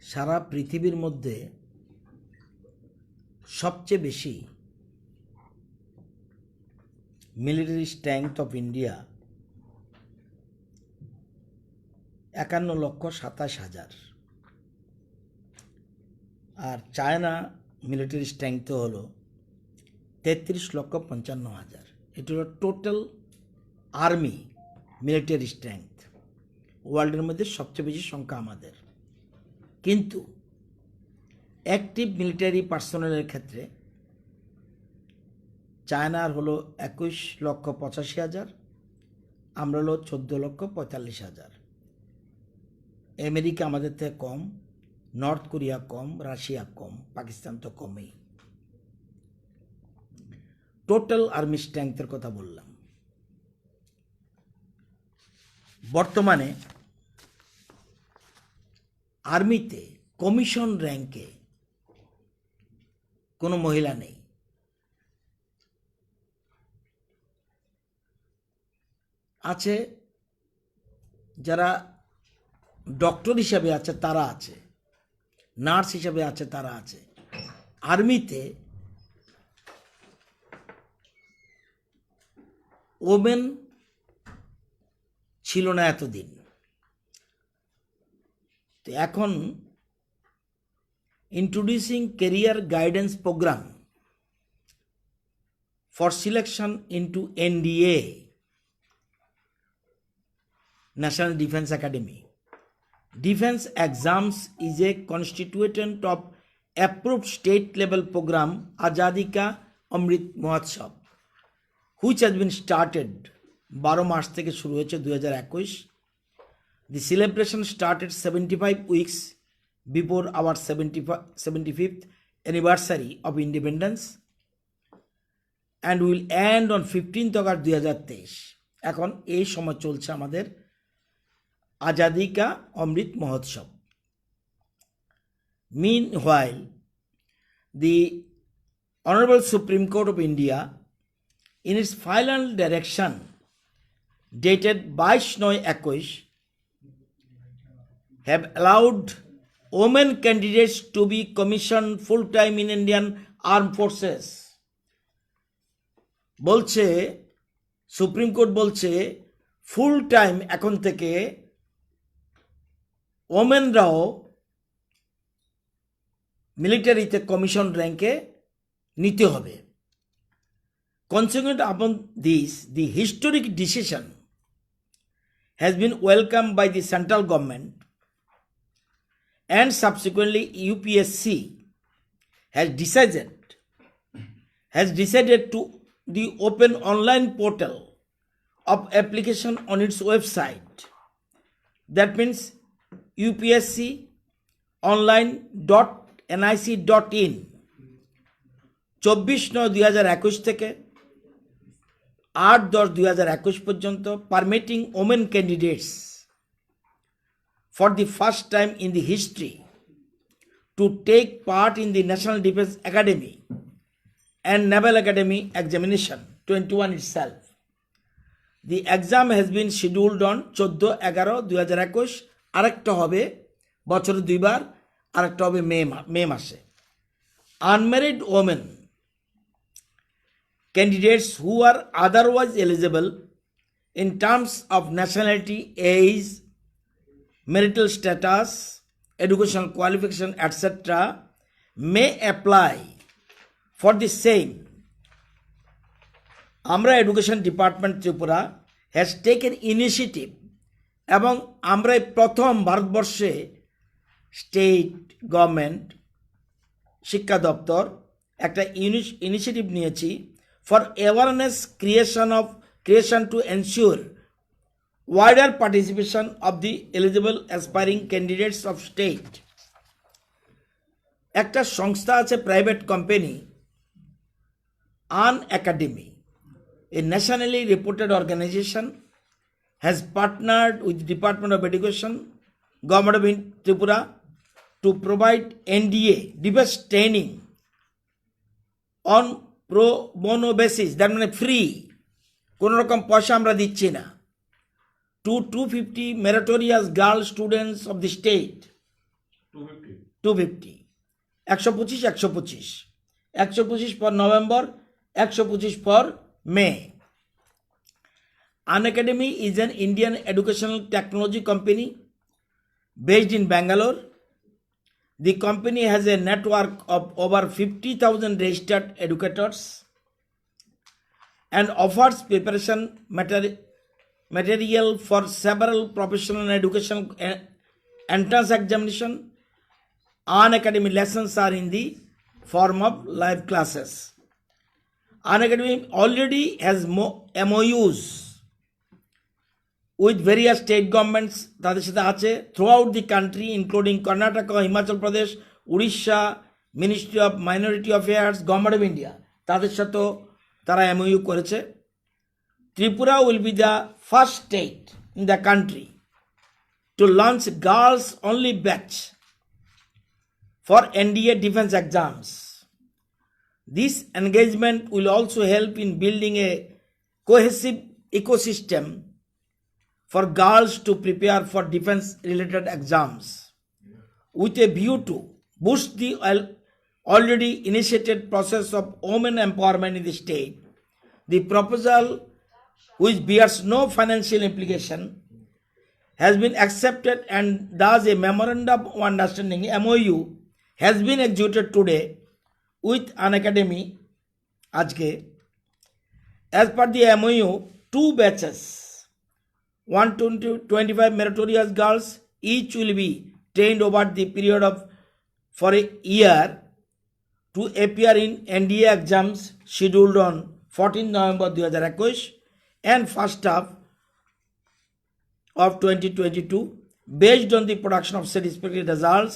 সারা পৃথিবীর মধ্যে সবচেয়ে বেশি মিলিটারি স্ট্রেংথ অফ ইন্ডিয়া 51,27,000 আর চায়না মিলিটারি স্ট্রেংথ হলো 33,55,000। এটা হলো টোটাল আর্মি মিলিটারি স্ট্রেংথ। ওয়ার্ল্ডের মধ্যে সবচেয়ে বেশি সংখ্যা আমাদের, কিন্তু অ্যাক্টিভ মিলিটারি পার্সোনেলের ক্ষেত্রে চায়নার হলো 21,85,000, আমরা হলো 14,45,000। আমেরিকা আমাদের থেকে কম, নর্থ কোরিয়া কম, রাশিয়া কম, পাকিস্তান তো কমই। টোটাল আর্মি স্ট্রেংথের কথা বললাম। বর্তমানে আর্মিতে কমিশন র্যাঙ্কে কোনো মহিলা নেই। আছে যারা ডক্টর হিসাবে আছে তারা আছে, নার্স হিসাবে আছে তারা আছে। আর্মিতে ওমেন ছিল না এতদিন, তো এখন introducing career guidance program for selection into NDA, National Defense Academy. Defense exams is a constituent of approved state level program Azadi Ka Amrit Mahotsav, which has been started 12 March থেকে শুরু হয়েছে 2021। The celebration started 75 weeks before our 75th anniversary of independence and will end on 15th August 2023। এখন এই সময় চলছে আমাদের আজাদি কা Amrit Mahotsav. Meanwhile, the Honorable Supreme Court of India, in its final direction dated 22/9/21, have allowed women candidates to be commissioned full-time in Indian Armed Forces। বলছে supreme court বলছে full time এখন থেকে ওমেনরাও মিলিটারিতে কমিশন র্যাঙ্কে নিতে হবে। Consequent upon this, the historic decision has been welcomed by the central government, and subsequently UPSC has decided to the open online portal of application on its website. That means upsconline.nic.in 24/9/2021 থেকে 8/10/2021 পর্যন্ত, permitting women candidates for the first time in the history to take part in the National Defense Academy and Naval Academy examination 21 itself. The exam has been scheduled on 14/11/2021। আরেকটা হবে বছরে 2 বার, আরেকটা হবে মে মাসে। Unmarried women candidates who are otherwise eligible in terms of nationality, age, marital status, educational qualification, etc. may apply for the same. আমরা education department Tripura has taken initiative, এবং আমরা প্রথম ভারতবর্ষে স্টেট গভর্নমেন্ট শিক্ষা দপ্তর একটা ইনিশিয়েটিভ নিয়েছি for awareness creation to ensure wider participation of the eligible aspiring candidates of state. একটা সংস্থা আছে, private company, Unacademy, a nationally reputed organization, has partnered with the Department of Education, Government of Tripura, to provide NDA defense training on pro bono basis, that means free, কোনো রকম পয়সা আমরা দিচ্ছি না, to 250 meritorious girl students of the state. 250 250, 125, 125, 125 for November, 125 for May. Unacademy is an Indian educational technology company based in Bangalore. The company has a network of over 50,000 registered educators and offers preparation material for several professional education entrance examination. Unacademy lessons are in the form of live classes. Unacademy already has MOUs with various state governments তাদের সাথে আছে throughout the country including Karnataka, Himachal Pradesh, Odisha, Ministry of Minority Affairs, Government of India তাদের সাথেও তারা MOU করেছে. Tripura will be the first state in the country to launch girls only batch for NDA defense exams. This engagement will also help in building a cohesive ecosystem for girls to prepare for defense related exams with a view to boost the already initiated process of women empowerment in the state. The proposal, which bears no financial implication, has been accepted and thus a memorandum of understanding MOU has been executed today with Unacademy ajke. As per the MOU, 2 batches, 125 meritorious girls each will be trained over the period of for a year to appear in NDA exams scheduled on 14 November 2021 and first half of 2022. Based on the production of satisfactory results,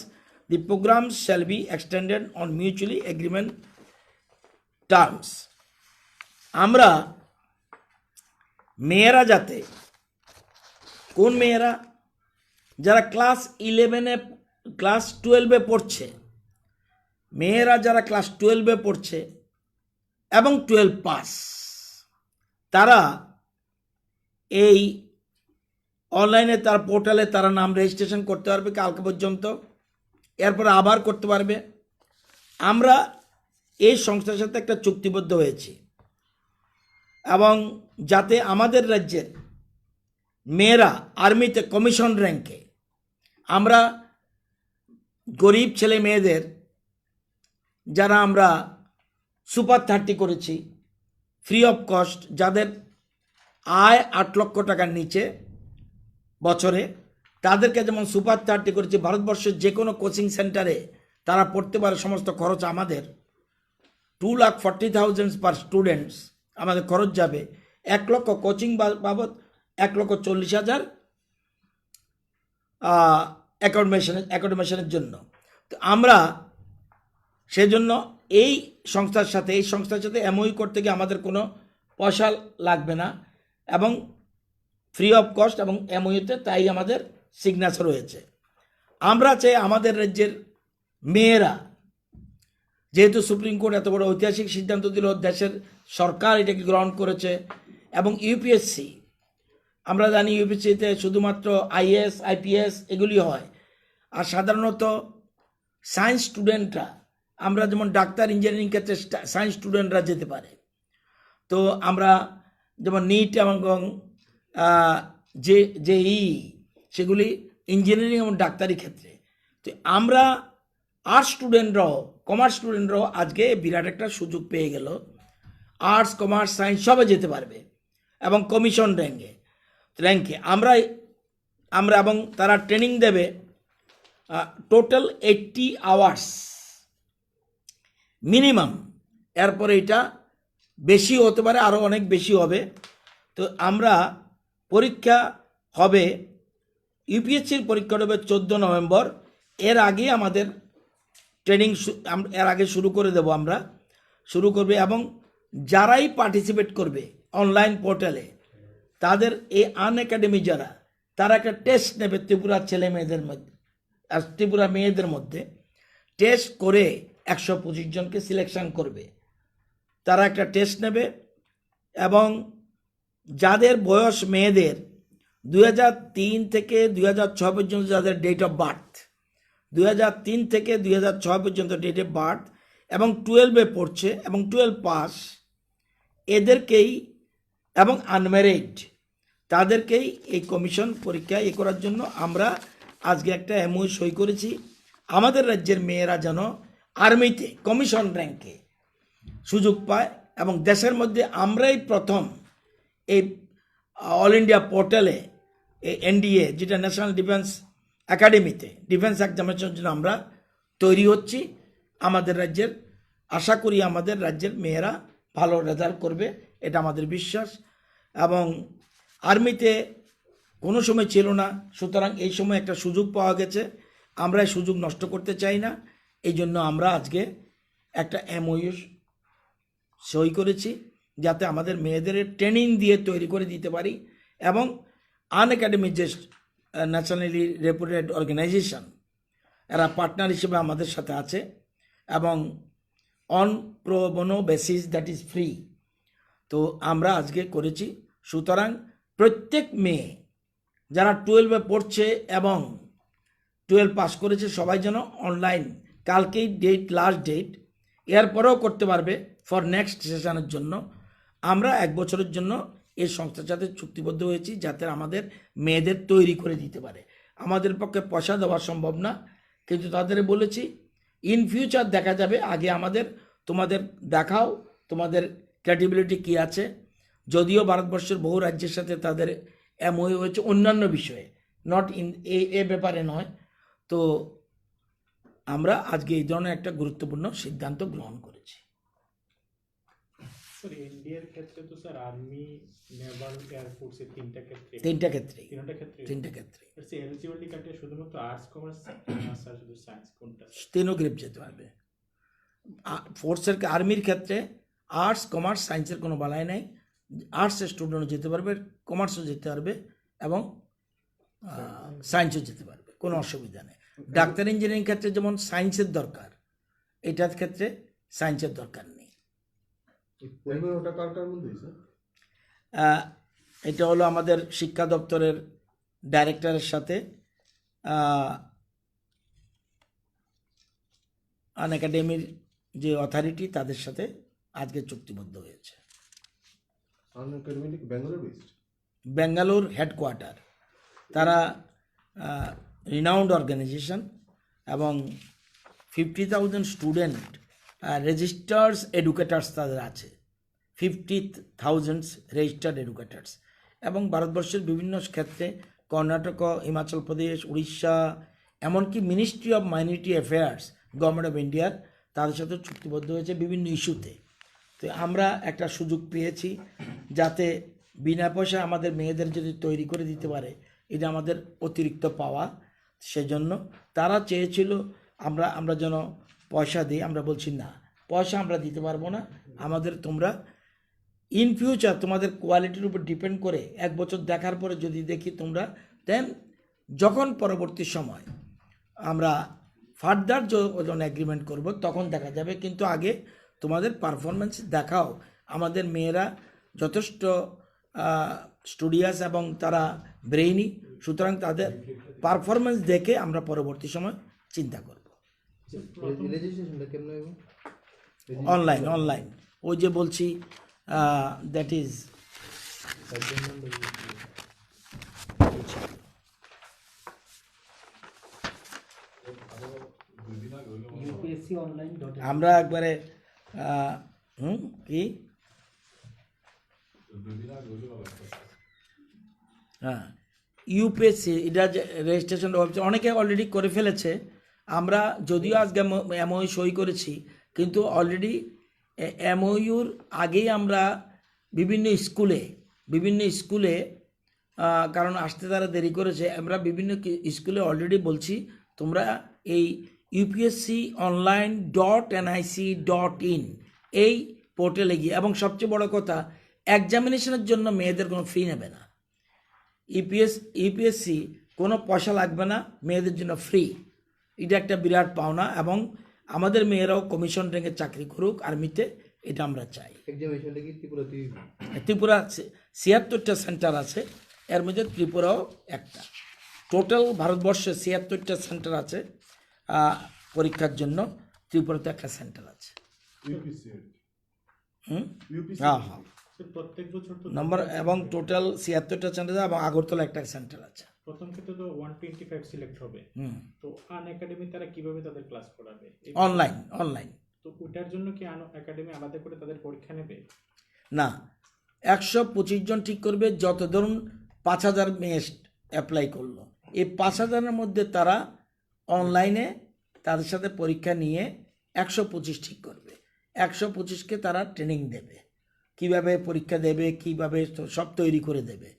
the programs shall be extended on mutually agreement terms. আমরা মেয়েরা যাতে কোন মেয়েরা যারা class 11-এ class 12-এ পড়ছে, মেয়েরা যারা class 12-এ পড়ছে এবং 12 পাস, তারা এই অনলাইনে তার পোর্টালে তারা নাম রেজিস্ট্রেশন করতে পারবে কালকে পর্যন্ত, এরপর আবার করতে পারবে। আমরা এই সংস্থার সাথে একটা চুক্তিবদ্ধ হয়েছি এবং যাতে আমাদের রাজ্যের মেয়েরা আর্মিতে কমিশন র্যাঙ্কে, আমরা গরিব ছেলে মেয়েদের যারা আমরা সুপার 30 করেছি ফ্রি অফ কস্ট, যাদের আয় 8 লক্ষ টাকার নিচে বছরে, তাদেরকে যেমন সুপার 30 করেছি, ভারতবর্ষের যে কোনো কোচিং সেন্টারে তারা পড়তে পারে, সমস্ত খরচ আমাদের 2,40,000 পার স্টুডেন্টস আমাদের খরচ যাবে, 1 লক্ষ কোচিং বাবদ 1,40,000 অ্যাকোমোডেশনের জন্য। তো আমরা সেজন্য এই সংস্থার সাথে MOU করতে গিয়ে আমাদের কোনো পয়সা লাগবে না এবং ফ্রি অফ কস্ট, এবং MOUতে তাই আমাদের সিগনেচার হয়েছে। আমরা চাই আমাদের রাজ্যের মেয়েরা, যেহেতু সুপ্রিম কোর্ট এত বড় ঐতিহাসিক সিদ্ধান্ত দিল, দেশের সরকার এটাকে গ্রহণ করেছে, এবং ইউপিএসসি, আমরা জানি ইউপিএসসিতে শুধুমাত্র IAS IPS এগুলি হয়, আর সাধারণত সায়েন্স স্টুডেন্টরা, আমরা যেমন ডাক্তার ইঞ্জিনিয়ারিং ক্ষেত্রে সায়েন্স স্টুডেন্টরা যেতে পারে, তো আমরা যেমন নিট এবং JEE সেগুলি ইঞ্জিনিয়ারিং এবং ডাক্তারি ক্ষেত্রে। তো আমরা আর্টস স্টুডেন্টরাও, কমার্স স্টুডেন্টরাও আজকে বিরাট একটা সুযোগ পেয়ে গেল, আর্টস কমার্স সায়েন্স সবে যেতে পারবে এবং কমিশন র্যাঙ্কে আমরা এবং তারা ট্রেনিং দেবে টোটাল 80 আওয়ার্স মিনিমাম, এরপরে এটা বেশি হতে পারে, আরও অনেক বেশি হবে। তো আমরা পরীক্ষা হবে, ইউপিএসসির পরীক্ষা হবে 14 নভেম্বর, এর আগে আমাদের ট্রেনিং এর আগে শুরু করে দেব, আমরা শুরু করবে, এবং যারাই পার্টিসিপেট করবে অনলাইন পোর্টালে, তাদের এই আনএকাডেমি যারা, তারা একটা টেস্ট নেবে ত্রিপুরার ছেলে মেয়েদের মধ্যে, আর ত্রিপুরা মেয়েদের মধ্যে টেস্ট করে 125 জনকে সিলেকশন করবে। তারা একটা টেস্ট নেবে, এবং যাদের বয়স মেয়েদের 2003 থেকে 2006 পর্যন্ত যাদের ডেট অফ বার্থ, 2003 থেকে 2006 পর্যন্ত ডেট অফ বার্থ এবং 12-এ পড়ছে এবং 12 পাস, এদেরকেই এবং আনম্যারিড তাদেরকেই এই কমিশন পরীক্ষা করার জন্য আমরা আজকে একটা এমওইউ সই করেছি। আমাদের রাজ্যের মেয়েরা যেন আর্মিতে কমিশন র্যাঙ্কে সুযোগ পায় এবং দেশের মধ্যে আমরাই প্রথম এই অল ইন্ডিয়া পোর্টালে এনডিএ, যেটা ন্যাশনাল ডিফেন্স একাডেমিতে ডিফেন্স এক্সামিনেশনের জন্য আমরা তৈরি হচ্ছি। আমাদের রাজ্যের আশা করি আমাদের রাজ্যের মেয়েরা ভালো রেজাল্ট করবে, এটা আমাদের বিশ্বাস। এবং আর্মিতে কোনো সময় ছিল না, সুতরাং এই সময় একটা সুযোগ পাওয়া গেছে, আমরা এই সুযোগ নষ্ট করতে চাই না। এই জন্য আমরা আজকে একটা এমওইউ সই করেছি যাতে আমাদের মেয়েদের ট্রেনিং দিয়ে তৈরি করে দিতে পারি এবং আনএকাডেমিক যে ন্যাশনালি রেপুটেড অর্গানাইজেশন এরা পার্টনার হিসেবে আমাদের সাথে আছে এবং on pro bono basis, that is free. তো আমরা আজকে করেছি। সুতরাং প্রত্যেক মেয়ে যারা 12-এ পড়ছে এবং 12 পাস করেছে সবাই যেন অনলাইন, কালকেই ডেট, লাস্ট ডেট, এরপরেও করতে পারবে ফর নেক্সট সেশনের জন্য। আমরা 1 বছরের জন্য এই সংস্থার সাথে চুক্তিবদ্ধ হয়েছি যাতে আমাদের মেয়েদের তৈরি করে দিতে পারে। আমাদের পক্ষে পয়সা দেওয়া সম্ভব না, কিন্তু তাদের বলেছি ইন ফিউচার দেখা যাবে, আগে তোমাদের দেখাও তোমাদের ক্রেডিবিলিটি কী আছে। যদিও ভারতবর্ষের বহু রাজ্যের সাথে তাদের এমওইউ হয়েছে অন্যান্য বিষয়ে, নট ইন এ ব্যাপারে নয়। তো আমরা আজকে এই ধরনের একটা গুরুত্বপূর্ণ সিদ্ধান্ত গ্রহণ করেছি। স্যার এনডিএর ক্ষেত্রে তো স্যার আর্মি, নেভাল, এয়ারফোর্সের তিনটা ক্ষেত্রে এলিজিবিলিটি কাটে শুধুমাত্র আর্টস, কমার্স, স্যার শুধু সায়েন্স, কোনটা? স্টেনো গ্রেপ যেতে পারবে। ফোর্সের আর্মির ক্ষেত্রে আর্টস, কমার্স, সায়েন্সের কোনো বালাই নাই। আর্টসের স্টুডেন্টও যেতে পারবে, কমার্সও যেতে পারবে এবং সায়েন্সও যেতে পারবে, কোনো অসুবিধা নেই। ডাক্তার ইঞ্জিনিয়ারিং ক্ষেত্রে যেমন সায়েন্সের দরকার, এটার ক্ষেত্রে সায়েন্সের দরকার নেই। এটা হলো আমাদের শিক্ষা দপ্তরের ডাইরেক্টরের সাথে আনএকাডেমির যে অথরিটি তাদের সাথে আজকে চুক্তিবদ্ধ হয়েছে। বেঙ্গালুর হেডকোয়ার্টার, তারা রিনাউন্ড অর্গানাইজেশন এবং 50,000 স্টুডেন্ট রেজিস্টার্স এডুকেটার্স তাদের আছে, 50,000 রেজিস্টার্ড এডুকেটার্স। এবং ভারতবর্ষের বিভিন্ন ক্ষেত্রে কর্ণাটক, হিমাচল প্রদেশ, উড়িষ্যা, এমনকি ministry of minority affairs, government of ইন্ডিয়ার তাদের সাথে চুক্তিবদ্ধ হয়েছে বিভিন্ন ইস্যুতে। তো আমরা একটা সুযোগ পেয়েছি যাতে বিনা পয়সায় আমাদের মেয়েদের যদি তৈরি করে দিতে পারে, এটা আমাদের অতিরিক্ত পাওয়া। সেজন্য তারা চেয়েছিল আমরা যেন পয়সা দিই, আমরা বলছি না, পয়সা আমরা দিতে পারবো না। আমাদের তোমরা ইন ফিউচার তোমাদের কোয়ালিটির উপর ডিপেন্ড করে 1 বছর দেখার পরে যদি দেখি তোমরা, দেন যখন পরবর্তী সময় আমরা ফার্দার যখন এগ্রিমেন্ট করব তখন দেখা যাবে, কিন্তু আগে তোমাদের পারফরমেন্স দেখাও। আমাদের মেয়েরা যথেষ্ট স্টুডিয়াস এবং তারা ব্রেইনি, সুতরাং তাদের পারফরমেন্স দেখে আমরা পরবর্তী সময় চিন্তা করব। অনলাইন ওই যে বলছি, দ্যাট ইজ আমরা একবারে কি হ্যাঁ ইউপিএসসি এটা রেজিস্ট্রেশন অনেকে অলরেডি করে ফেলেছে। আমরা যদিও আজকে এমওইউ সই করেছি, কিন্তু অলরেডি এমওইউর আগেই আমরা বিভিন্ন স্কুলে কারণ আসতে তারা দেরি করেছে, আমরা বিভিন্ন স্কুলে অলরেডি বলছি তোমরা এই upsconline.nic.in এই পোর্টালে গিয়ে, এবং সবচেয়ে বড় কথা এক্সামিনেশনের জন্য মেয়েদের কোনো ফি নেবে না। ইউপিএসসি কোনো পয়সা লাগবে না, মেয়েদের জন্য ফ্রি। এটা একটা বিরাট পাওনা, এবং আমাদের মেয়েরাও কমিশন র্যাঙ্কে চাকরি করুক আর্মিতে, এটা আমরা চাই। ত্রিপুরা 76টা সেন্টার আছে, এর মধ্যে ত্রিপুরাও একটা। টোটাল ভারতবর্ষে 76টা সেন্টার আছে, পরীক্ষার জন্য ত্রিপুরাতে একটা সেন্টার আছে। ইউপিসি আর কি। হুম, ইউপিসি হ্যাঁ হ্যাঁ স্যার প্রত্যেক বছর তো নম্বর এবং টোটাল 76টা সেন্টার এবং আগরতলা একটা সেন্টার আছে। প্রথম ক্ষেত্রে তো 125 সিলেক্ট হবে, হুম, তো আন একাডেমি তারা কিভাবে তাদের ক্লাস করাবে? অনলাইন তো ওটার জন্য কি আন একাডেমি আলাদা করে তাদের পরীক্ষা নেবে? না, 125 জন ঠিক করবে। যত ধরুন 5000 মেয়ে অ্যাপ্লাই করলো, এই 5000-এর মধ্যে তারা অনলাইনে তাদের সাথে পরীক্ষা নিয়ে 125 ঠিক করবে। 125কে তারা ট্রেনিং দেবে, কিভাবে পরীক্ষা দেবে, কিভাবে সব তৈরি করে দেবে।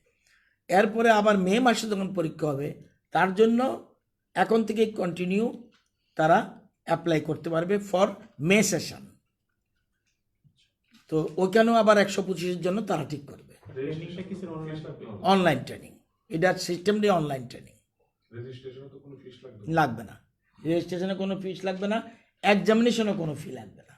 এরপরে আবার মে মাসে যখন পরীক্ষা হবে, তার জন্য এখন থেকে কন্টিনিউ তারা অ্যাপ্লাই করতে পারবে ফর মে সেশন। তো ওইখানেও আবার 125-এর জন্য তারা ঠিক করবে। ট্রেনিংটা কি স্যার অনলাইন হবে? অনলাইন ট্রেনিং, এটার সিস্টেমটি অনলাইন ট্রেনিং। রেজিস্ট্রেশনে তো কোনো ফিস লাগবে না। লাগবে না, রেজিস্ট্রেশনে কোনো ফিস লাগবে না, এক্সামিনেশনে কোনো ফি লাগবে না।